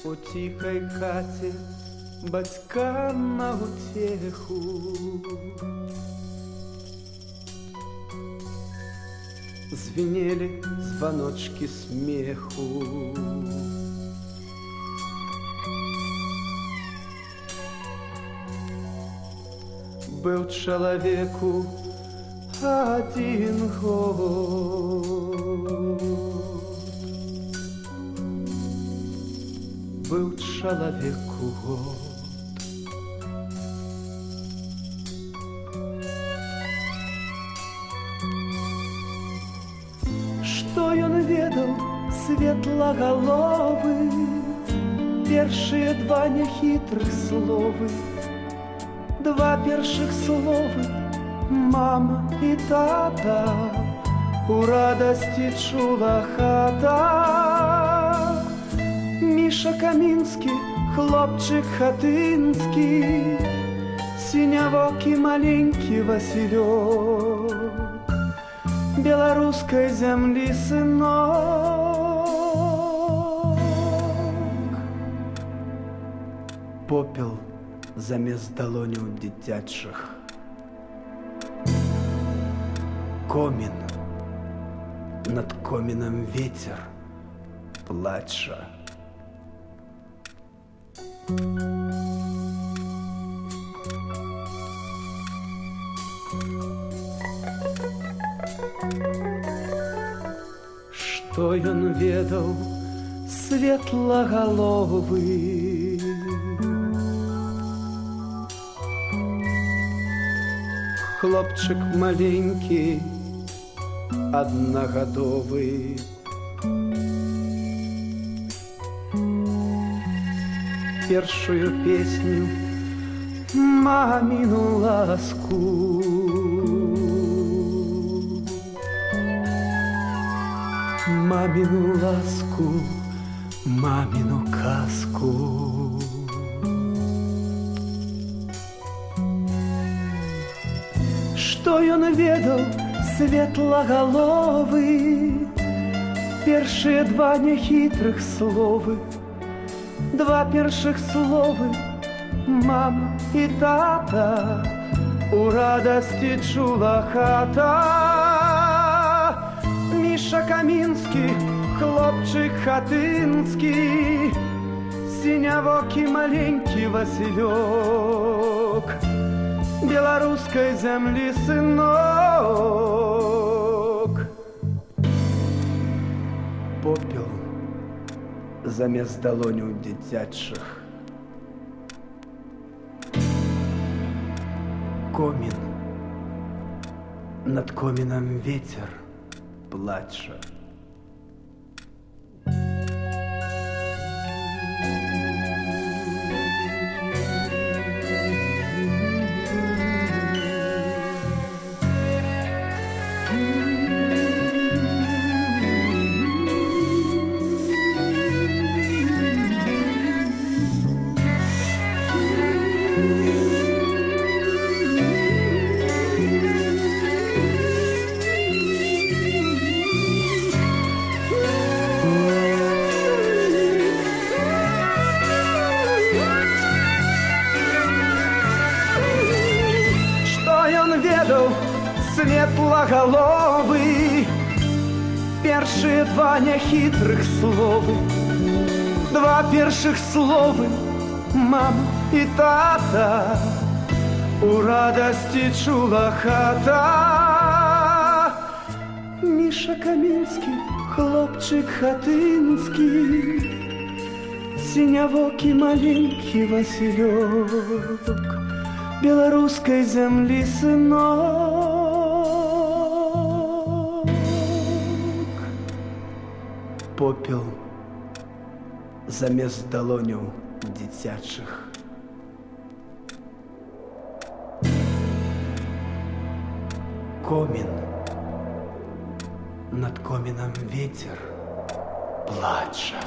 у тихой хаце бацькам на утеху. Звенели звоночки смеху. Был человеку один год. Был человеку год. Что он ведал, светлоголовый, першие два нехитрых словы, два перших словы, мама и тата, у радости чула хата. Миша Камінський, хлопчик хатинський, синявокий маленький Василек, белорусской земли сынок. Попел замест долоню дитячих, комін, над коміном ветер плача. Что он ведал, светлоголовый, хлопчик маленький, одногодовый. Першую песню мамину ласку, мамину ласку, мамину казку. Что он ведал, светлоголовый, першие два нехитрых словы, два перших словы, мама и тата, у радости чула хата. Миша Камінський, хлопчик хатинський, синявокий маленький Василек, белорусской земли сынок. Попел замест долоню дитячих, комін, над коміном ветер плача. Светлоголовый, першие два нехитрых словы, два перших словы, мама и тата, у радости чула хата. Миша Камінський, хлопчик хатинський, синявокий маленький Василек, белорусской земли сынок. Попел замест долоню дитячих, комін, над коміном ветер плача.